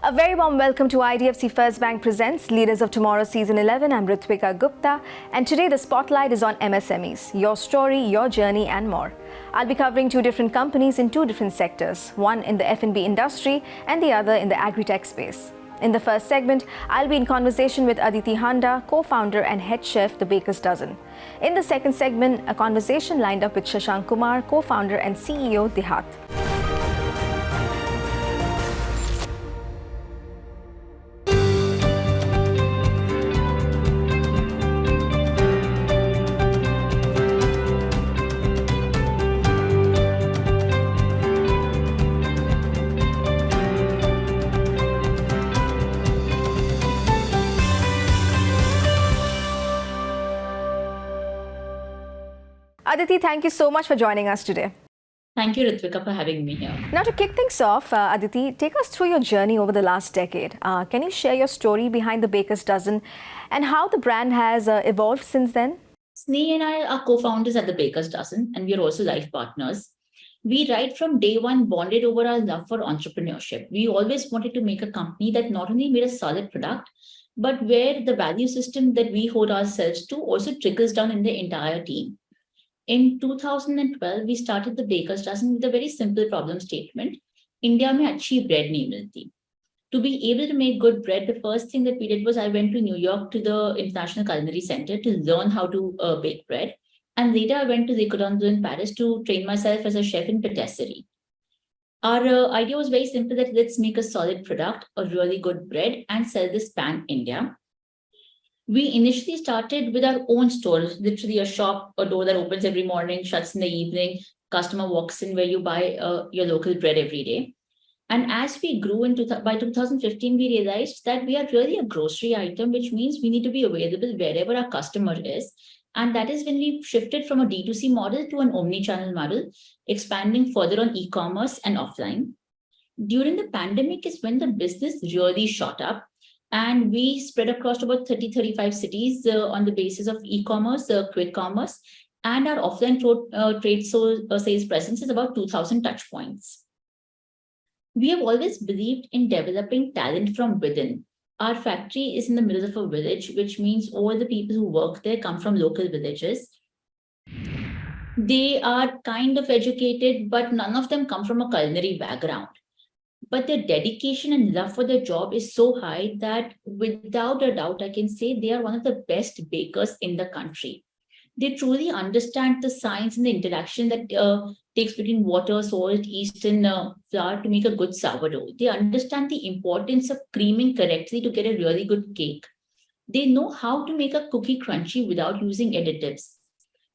A very warm welcome to IDFC FIRST Bank presents Leaders of Tomorrow Season 11. I'm Ritwika Gupta, and today the spotlight is on MSMEs, your story, your journey and more. I'll be covering two different companies in two different sectors, one in the FNB industry and the other in the agritech space. In the first segment, I'll be in conversation with Aditi Handa, co-founder and head chef, The Baker's Dozen. In the second segment, a conversation lined up with Shashank Kumar, co-founder and CEO of DeHaat. Aditi, thank you so much for joining us today. Thank you, Ritwika, for having me here. Now, to kick things off, Aditi, take us through your journey over the last decade. Can you share your story behind The Baker's Dozen and how the brand has evolved since then? Sneh and I are co-founders at The Baker's Dozen, and we are also life partners. We right from day one bonded over our love for entrepreneurship. We always wanted to make a company that not only made a solid product, but where the value system that we hold ourselves to also trickles down in the entire team. In 2012, we started The Baker's Dozen with a very simple problem statement. India mein achhi bread nahi milti. To be able to make good bread, the first thing that we did was I went to New York to the International Culinary Center to learn how to bake bread. And later I went to the Cordon in Paris to train myself as a chef in patisserie. Our idea was very simple that let's make a solid product, a really good bread, and sell this pan-India. We initially started with our own store, literally a shop, a door that opens every morning, shuts in the evening, customer walks in where you buy your local bread every day. And as we grew by 2015, we realized that we are really a grocery item, which means we need to be available wherever our customer is. And that is when we shifted from a D2C model to an omni-channel model, expanding further on e-commerce and offline. During the pandemic is when the business really shot up. And we spread across about 30-35 cities on the basis of e-commerce, quick commerce, and our offline trade sales presence is about 2,000 touch points. We have always believed in developing talent from within. Our factory is in the middle of a village, which means all the people who work there come from local villages. They are kind of educated, but none of them come from a culinary background. But their dedication and love for their job is so high that without a doubt, I can say they are one of the best bakers in the country. They truly understand the science and the interaction that takes between water, salt, yeast, and flour to make a good sourdough. They understand the importance of creaming correctly to get a really good cake. They know how to make a cookie crunchy without using additives.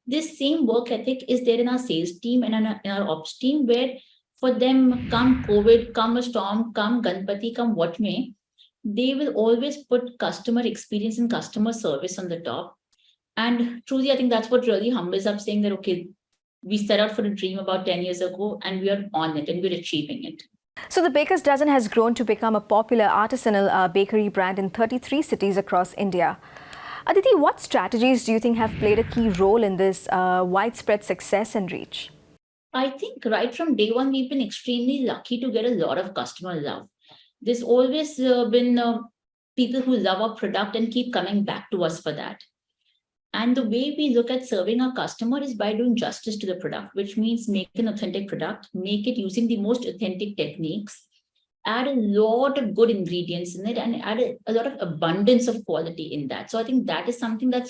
This same work ethic is there in our sales team and in our ops team, where for them, come COVID, come a storm, come Ganpati, come what may, they will always put customer experience and customer service on the top. And truly, I think that's what really humbles up, saying that, okay, we set out for a dream about 10 years ago and we are on it and we're achieving it. So The Baker's Dozen has grown to become a popular artisanal bakery brand in 33 cities across India. Aditi, what strategies do you think have played a key role in this widespread success and reach? I think right from day one, we've been extremely lucky to get a lot of customer love. There's always been people who love our product and keep coming back to us for that. And the way we look at serving our customer is by doing justice to the product, which means make an authentic product, make it using the most authentic techniques, add a lot of good ingredients in it, and add a lot of abundance of quality in that. So I think that is something that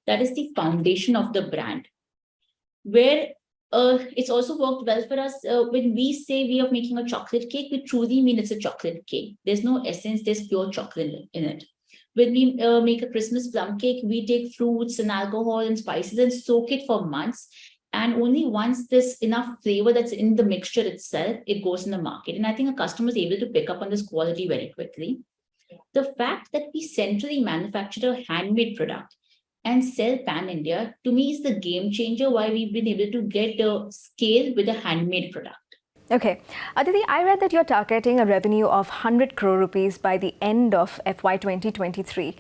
is the foundation of the brand. Where it's also worked well for us when we say we are making a chocolate cake, we truly mean it's a chocolate cake. There's no essence, there's pure chocolate in it. When we make a Christmas plum cake, we take fruits and alcohol and spices and soak it for months. And only once there's enough flavor that's in the mixture itself, it goes in the market. And I think a customer is able to pick up on this quality very quickly. The fact that we centrally manufacture a handmade product and sell pan-India, to me, is the game changer why we've been able to get a scale with a handmade product. Okay. Aditi, I read that you're targeting a revenue of 100 crore rupees by the end of FY 2023.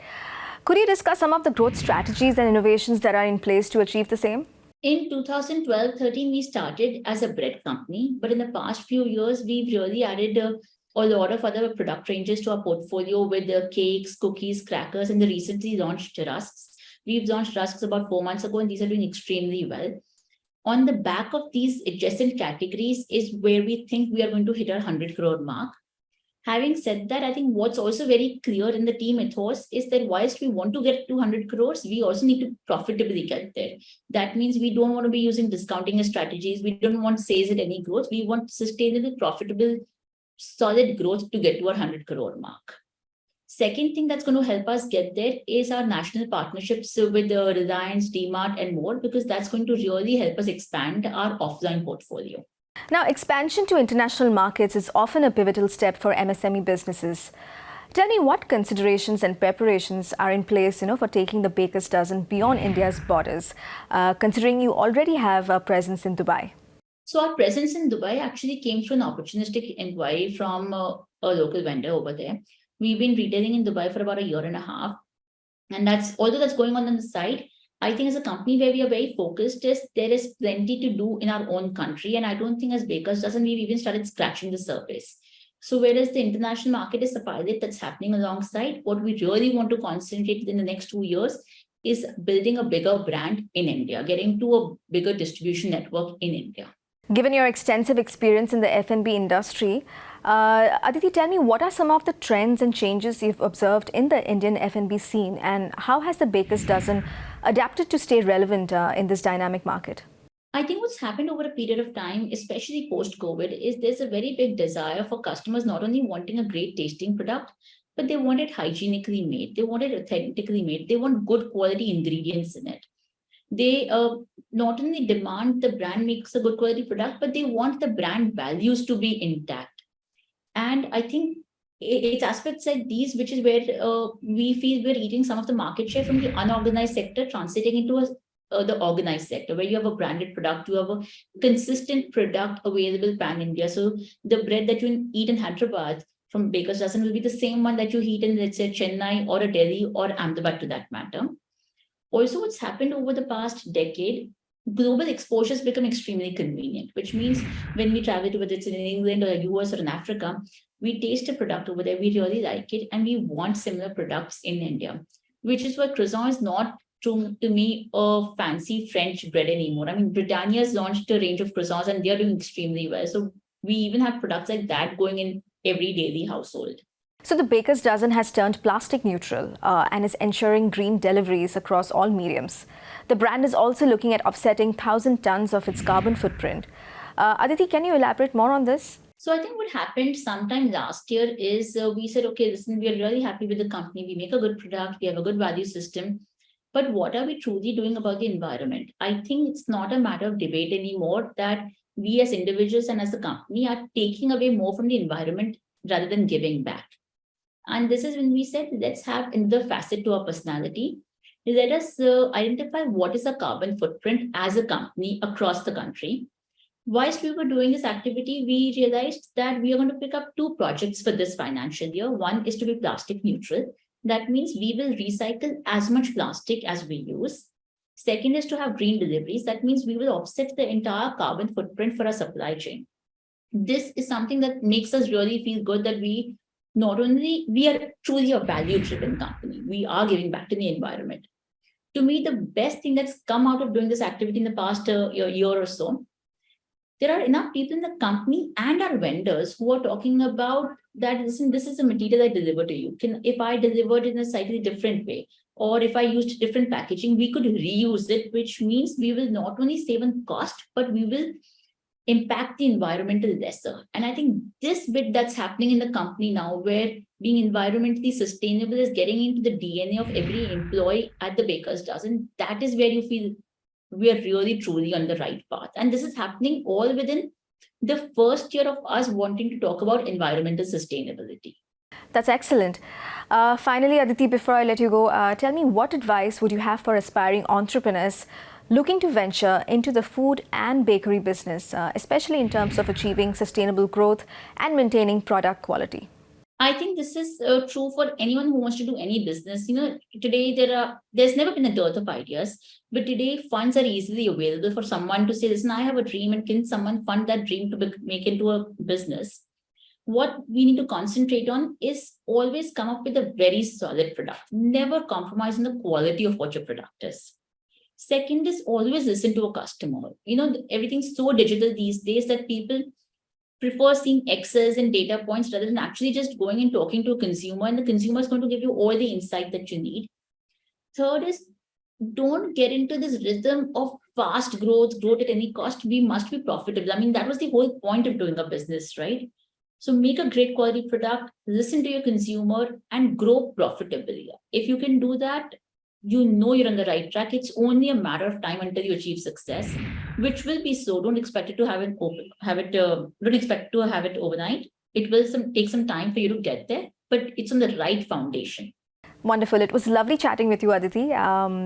Could you discuss some of the growth strategies and innovations that are in place to achieve the same? In 2012-13, we started as a bread company, but in the past few years, we've really added a lot of other product ranges to our portfolio with the cakes, cookies, crackers, and the recently launched rusks. We've launched rusks about 4 months ago, and these are doing extremely well. On the back of these adjacent categories is where we think we are going to hit our 100 crore mark. Having said that, I think what's also very clear in the team ethos is that whilst we want to get to 100 crores, we also need to profitably get there. That means we don't want to be using discounting as strategies. We don't want sales at any growth. We want sustainable, profitable, solid growth to get to our 100 crore mark. Second thing that's going to help us get there is our national partnerships with Reliance, DeMart, and more, because that's going to really help us expand our offline portfolio. Now, expansion to international markets is often a pivotal step for MSME businesses. Tell me what considerations and preparations are in place, for taking the baker's dozen beyond India's borders, considering you already have a presence in Dubai. So our presence in Dubai actually came through an opportunistic inquiry from a local vendor over there. We've been retailing in Dubai for about a year and a half. And although that's going on the side, I think as a company where we are very focused, there is plenty to do in our own country. And I don't think as Bakers Dozen, we've even started scratching the surface. So whereas the international market is a pilot that's happening alongside, what we really want to concentrate in the next 2 years is building a bigger brand in India, getting to a bigger distribution network in India. Given your extensive experience in the F&B industry, Aditi, tell me what are some of the trends and changes you've observed in the Indian F&B scene, and how has the Baker's Dozen adapted to stay relevant in this dynamic market? I think what's happened over a period of time, especially post-COVID, is there's a very big desire for customers not only wanting a great tasting product, but they want it hygienically made. They want it authentically made. They want good quality ingredients in it. They not only demand the brand makes a good quality product, but they want the brand values to be intact. And I think it's aspects like these, which is where we feel we're eating some of the market share from the unorganized sector, translating into the organized sector, where you have a branded product, you have a consistent product available pan-India. So the bread that you eat in Hyderabad from Baker's Dozen will be the same one that you eat in, let's say, Chennai or a Delhi or Ahmedabad to that matter. Also, what's happened over the past decade, global exposure has become extremely convenient, which means when we travel to whether it's in England or US or in Africa, we taste a product over there, we really like it, and we want similar products in India, which is why croissant is not, to me, a fancy French bread anymore. I mean, Britannia has launched a range of croissants and they're doing extremely well. So we even have products like that going in every daily household. So the Baker's Dozen has turned plastic neutral and is ensuring green deliveries across all mediums. The brand is also looking at offsetting 1,000 tons of its carbon footprint. Aditi, can you elaborate more on this? So I think what happened sometime last year is we said, okay, listen, we are really happy with the company. We make a good product. We have a good value system. But what are we truly doing about the environment? I think it's not a matter of debate anymore that we as individuals and as a company are taking away more from the environment rather than giving back. And this is when we said, let's have another facet to our personality. Let us identify what is our carbon footprint as a company across the country. Whilst we were doing this activity, we realized that we are going to pick up 2 projects for this financial year. One is to be plastic neutral. That means we will recycle as much plastic as we use. Second is to have green deliveries. That means we will offset the entire carbon footprint for our supply chain. This is something that makes us really feel good that we are truly a value-driven company. We are giving back to the environment. To me, the best thing that's come out of doing this activity in the past year or so, there are enough people in the company and our vendors who are talking about that, listen, this is the material I deliver to you. If I delivered it in a slightly different way, or if I used different packaging, we could reuse it, which means we will not only save on cost, but we will impact the environmental lesser. And I think this bit that's happening in the company now, where being environmentally sustainable is getting into the DNA of every employee at the Baker's Dozen, that is where you feel we are really truly on the right path. And this is happening all within the first year of us wanting to talk about environmental sustainability. That's excellent. Finally, Aditi, before I let you go, tell me what advice would you have for aspiring entrepreneurs looking to venture into the food and bakery business, especially in terms of achieving sustainable growth and maintaining product quality? I think this is true for anyone who wants to do any business. Today there's never been a dearth of ideas, but today funds are easily available for someone to say, listen, I have a dream, and can someone fund that dream to make into a business? what we need to concentrate on is always come up with a very solid product. Never compromise on the quality of what your product is. Second is always listen to a customer. Everything's so digital these days that people prefer seeing Excels and data points rather than actually just going and talking to a consumer, and the consumer is going to give you all the insight that you need. Third is don't get into this rhythm of fast growth at any cost. We must be profitable. I mean, that was the whole point of doing a business, right? So make a great quality product, listen to your consumer, and grow profitably. If you can do that, you're on the right track. It's only a matter of time until you achieve success, which will be so. Don't expect it to don't expect to have it overnight. It will take some time for you to get there, but it's on the right foundation. Wonderful. It was lovely chatting with you, Aditi.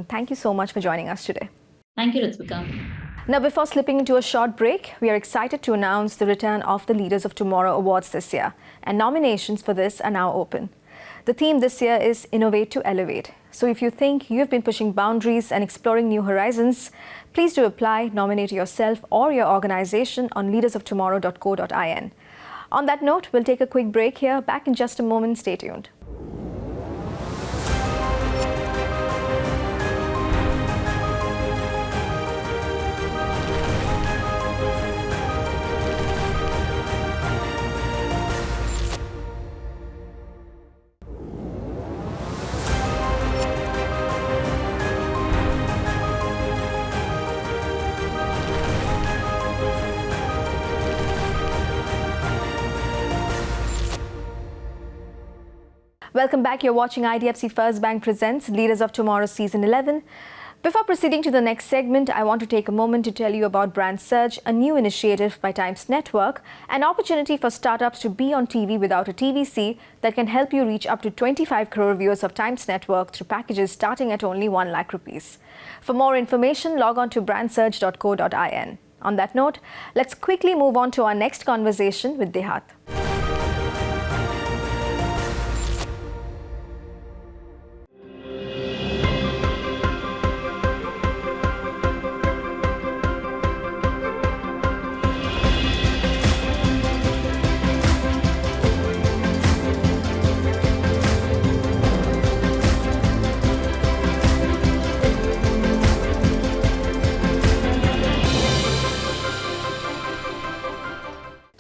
Thank you so much for joining us today. Thank you, Ritwika. Now, before slipping into a short break, we are excited to announce the return of the Leaders of Tomorrow Awards this year, and nominations for this are now open. The theme this year is Innovate to Elevate. So if you think you've been pushing boundaries and exploring new horizons, please do apply, nominate yourself or your organization on leadersoftomorrow.co.in. On that note, we'll take a quick break here. Back in just a moment. Stay tuned. Welcome back. You're watching IDFC FIRST Bank presents Leaders of Tomorrow Season 11. Before proceeding to the next segment, I want to take a moment to tell you about Brand Search, a new initiative by Times Network, an opportunity for startups to be on TV without a TVC that can help you reach up to 25 crore viewers of Times Network through packages starting at only 1 lakh rupees. For more information, log on to brandsearch.co.in. On that note, let's quickly move on to our next conversation with DeHaat.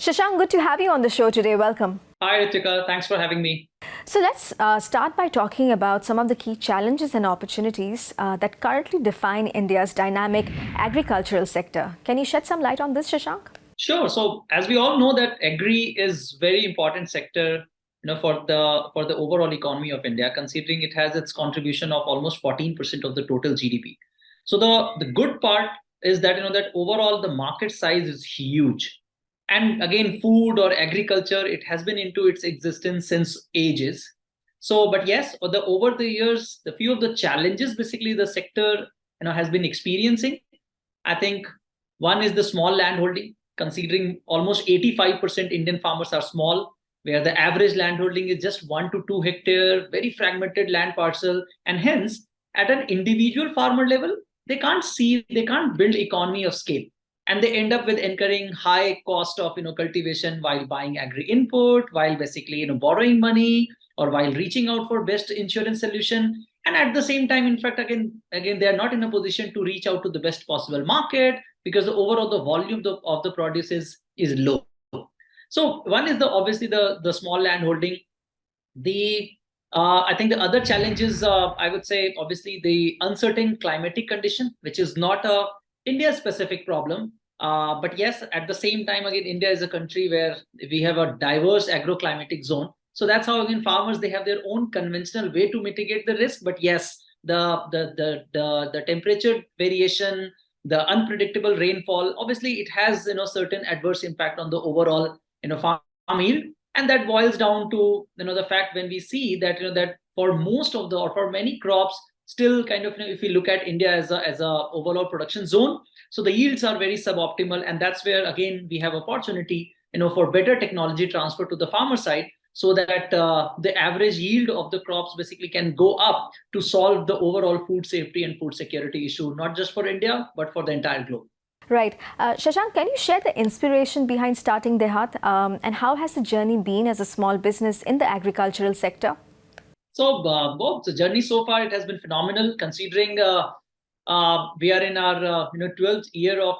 Shashank, good to have you on the show today. Welcome. Hi, Ritwika. Thanks for having me. So let's start by talking about some of the key challenges and opportunities that currently define India's dynamic agricultural sector. Can you shed some light on this, Shashank? Sure. So, as we all know, that agri is very important sector, for the overall economy of India, considering it has its contribution of almost 14% of the total GDP. So the good part is that that overall the market size is huge. And again, food or agriculture, it has been into its existence since ages. So, but yes, over the years, the few of the challenges basically the sector has been experiencing. I think one is the small landholding, considering almost 85% Indian farmers are small, where the average landholding is just 1 to 2 hectare, very fragmented land parcel, and hence at an individual farmer level, they can't build economy of scale. And they end up with incurring high cost of cultivation while buying agri input, while basically borrowing money, or while reaching out for best insurance solution. And at the same time, in fact, again they are not in a position to reach out to the best possible market because the overall the volume of the produce is low. So one is obviously the small land holding. I think the other challenge is I would say obviously the uncertain climatic condition, which is not a India specific problem. But yes, at the same time, again, India is a country where we have a diverse agroclimatic zone. So that's how again farmers, they have their own conventional way to mitigate the risk. But yes, the temperature variation, the unpredictable rainfall, obviously it has certain adverse impact on the overall farm yield. And that boils down to the fact when we see that that for most of or for many crops, still kind of if we look at India as a overall production zone, so the yields are very suboptimal, and that's where again we have opportunity for better technology transfer to the farmer side, so that the average yield of the crops basically can go up to solve the overall food safety and food security issue, not just for India but for the entire globe. Right. Shashank, can you share the inspiration behind starting DeHaat and how has the journey been as a small business in the agricultural sector? So, Bob, the journey so far, it has been phenomenal considering we are in our 12th year of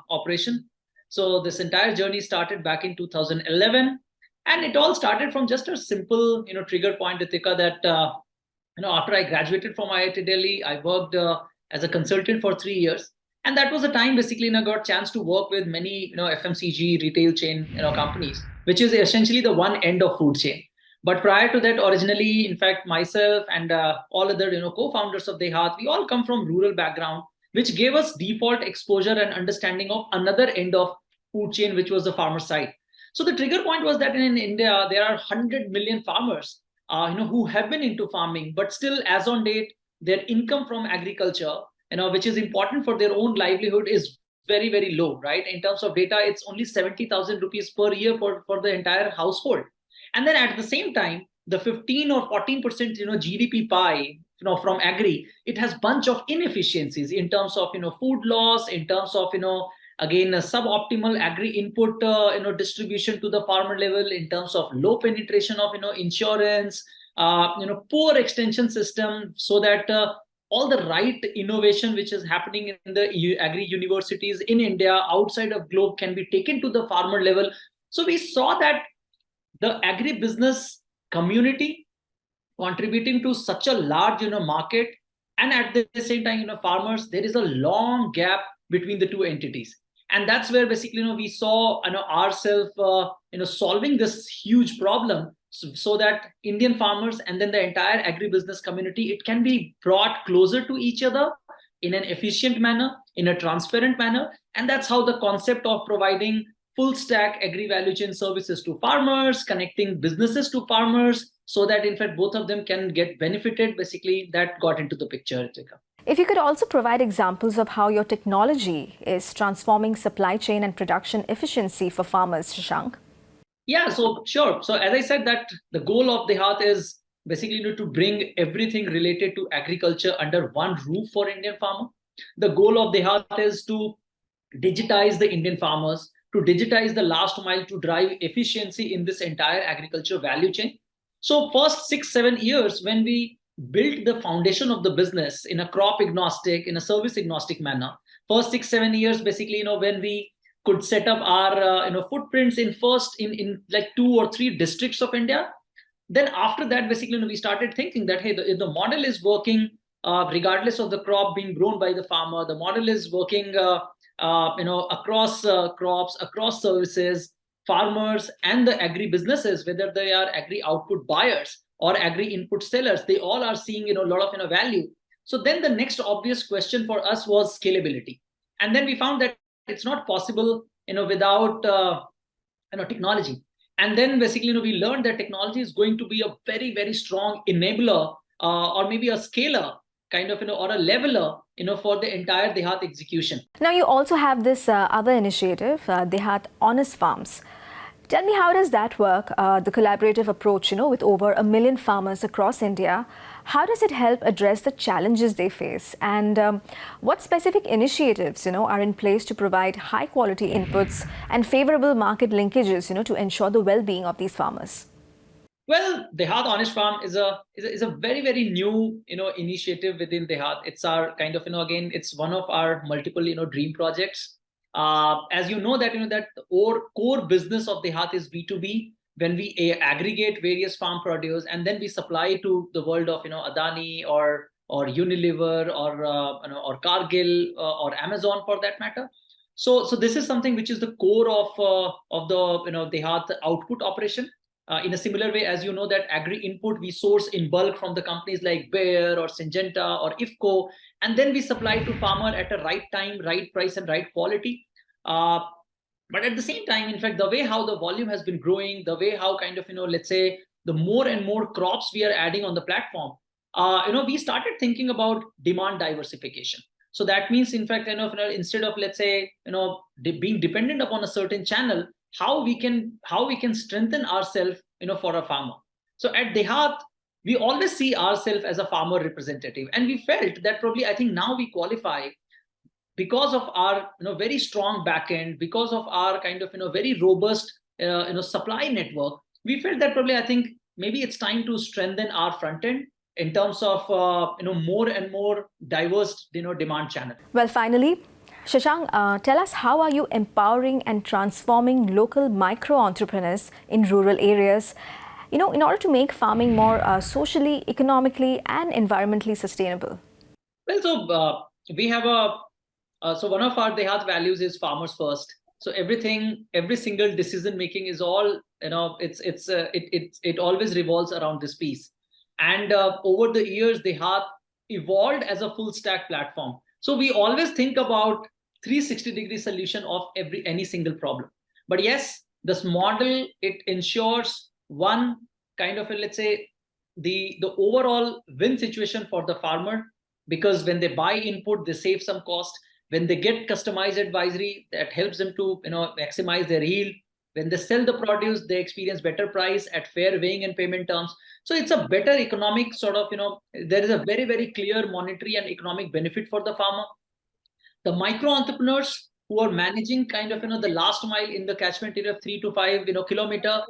operation. So this entire journey started back in 2011, and it all started from just a simple trigger point, Ritika, that after I graduated from IIT Delhi, I worked as a consultant for 3 years, and that was the time basically I got chance to work with many FMCG retail chain companies, which is essentially the one end of food chain. But prior to that, originally, in fact, myself and all other co-founders of DeHaat, we all come from rural background, which gave us default exposure and understanding of another end of food chain, which was the farmer side. So the trigger point was that in India there are 100 million farmers, who have been into farming, but still, as on date, their income from agriculture, which is important for their own livelihood, is very very low. Right? In terms of data, it's only 70,000 rupees per year for the entire household. And then at the same time, the 15 or 14% GDP pie from agri, it has bunch of inefficiencies in terms of food loss, in terms of again suboptimal agri input distribution to the farmer level, in terms of low penetration of insurance, poor extension system, so that all the right innovation which is happening in the agri universities in India outside of globe can be taken to the farmer level. So we saw that the agribusiness community contributing to such a large market, and at the same time farmers, there is a long gap between the two entities, and that's where basically we saw ourselves solving this huge problem, so that Indian farmers and then the entire agribusiness community, it can be brought closer to each other in an efficient manner, in a transparent manner. And that's how the concept of providing full stack agri value chain services to farmers, connecting businesses to farmers, so that in fact both of them can get benefited, basically that got into the picture, Ritika. If you could also provide examples of how your technology is transforming supply chain and production efficiency for farmers, Shashank. Yeah, so sure. So as I said, that the goal of DeHaat is basically to bring everything related to agriculture under one roof for Indian farmer. The goal of DeHaat is to digitize the Indian farmers, to digitize the last mile, to drive efficiency in this entire agriculture value chain. So first 6-7 years, when we built the foundation of the business in a crop agnostic, in a service agnostic manner, first 6-7 years, basically, when we could set up our footprints in like 2 or 3 districts of India. Then after that, basically, we started thinking that, hey, if the model is working, regardless of the crop being grown by the farmer, the model is working across crops, across services, farmers and the agri businesses, whether they are agri output buyers or agri input sellers, they all are seeing a lot of value. So then the next obvious question for us was scalability, and then we found that it's not possible without technology. And then basically we learned that technology is going to be a very very strong enabler, or maybe a scaler kind of or a leveler for the entire DeHaat execution. Now you also have this other initiative, DeHaat Honest Farms. Tell me, how does that work, the collaborative approach, with over 1 million farmers across India? How does it help address the challenges they face? And what specific initiatives, are in place to provide high quality inputs and favorable market linkages, to ensure the well-being of these farmers? Well, DeHaat Honest Farm is a very very new initiative within DeHaat. It's our kind of again, it's one of our multiple dream projects. As you know that that our core business of DeHaat is B2B, when we aggregate various farm produce and then we supply to the world of Adani or Unilever or Cargill or Amazon for that matter. So this is something which is the core of the DeHaat output operation. In a similar way, as you know, that agri input we source in bulk from the companies like Bayer or Syngenta or IFCO, and then we supply to farmer at a right time, right price, and right quality. But at the same time, in fact, the way how the volume has been growing, the way how kind of let's say the more and more crops we are adding on the platform, we started thinking about demand diversification. So that means, in fact, instead of let's say being dependent upon a certain channel, how we can strengthen ourselves for a farmer. So at DeHaat, we always see ourselves as a farmer representative, and we felt that probably I think now we qualify because of our very strong backend, because of our kind of very robust supply network, we felt that probably I think maybe it's time to strengthen our front end in terms of more and more diverse demand channel. Well, finally, Shashank, tell us, how are you empowering and transforming local micro entrepreneurs in rural areas, in order to make farming more socially, economically, and environmentally sustainable? Well, so we have so one of our DeHaat values is farmers first. So every single decision making is all it always revolves around this piece. And over the years, DeHaat evolved as a full stack platform. So we always think about 360-degree solution of any single problem. But yes, this model, it ensures one kind of let's say the overall win situation for the farmer, because when they buy input, they save some cost. When they get customized advisory, that helps them to maximize their yield. When they sell the produce, they experience better price at fair weighing and payment terms. So it's a better economic sort of there is a very, very clear monetary and economic benefit for the farmer. The micro entrepreneurs who are managing kind of the last mile in the catchment area of 3 to 5 kilometer,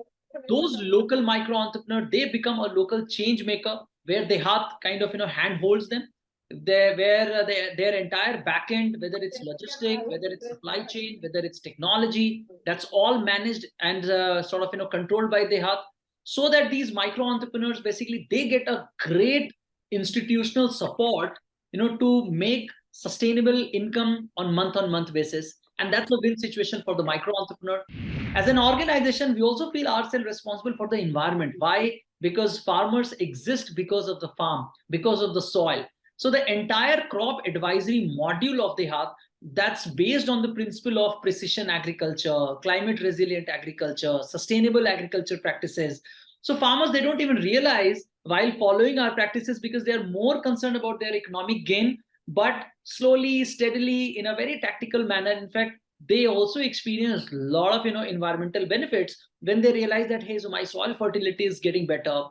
those local micro entrepreneurs, they become a local change maker, where DeHaat kind of handholds them. Their entire backend, whether it's logistic, whether it's supply chain, whether it's technology, that's all managed and sort of controlled by DeHaat, so that these micro entrepreneurs basically they get a great institutional support to make sustainable income on month basis. And that's a win situation for the micro entrepreneur. As an organization, we also feel ourselves responsible for the environment. Why? Because farmers exist because of the farm, because of the soil. So the entire crop advisory module of DeHaat, that's based on the principle of precision agriculture, climate resilient agriculture, sustainable agriculture practices. So farmers, they don't even realize while following our practices, because they're more concerned about their economic gain, but slowly, steadily, in a very tactical manner, in fact, they also experience a lot of environmental benefits when they realize that, hey, so my soil fertility is getting better.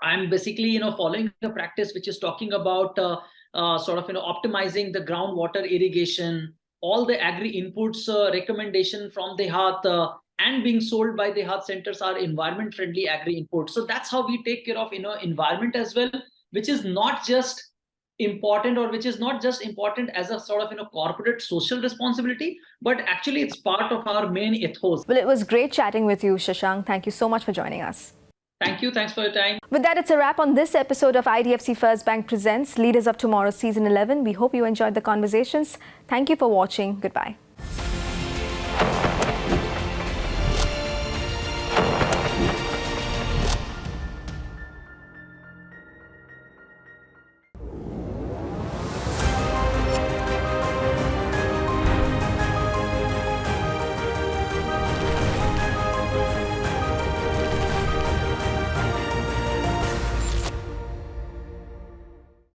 I'm basically following a practice which is talking about sort of optimizing the groundwater irrigation, all the agri inputs recommendation from DeHaat and being sold by DeHaat centers are environment friendly agri inputs. So that's how we take care of environment as well, which is not just important, or which is not just important as a sort of corporate social responsibility, but actually it's part of our main ethos. Well, it was great chatting with you, Shashank. Thank you so much for joining us. Thank you. Thanks for your time. With that, it's a wrap on this episode of IDFC First Bank Presents Leaders of Tomorrow Season 11. We hope you enjoyed the conversations. Thank you for watching. Goodbye.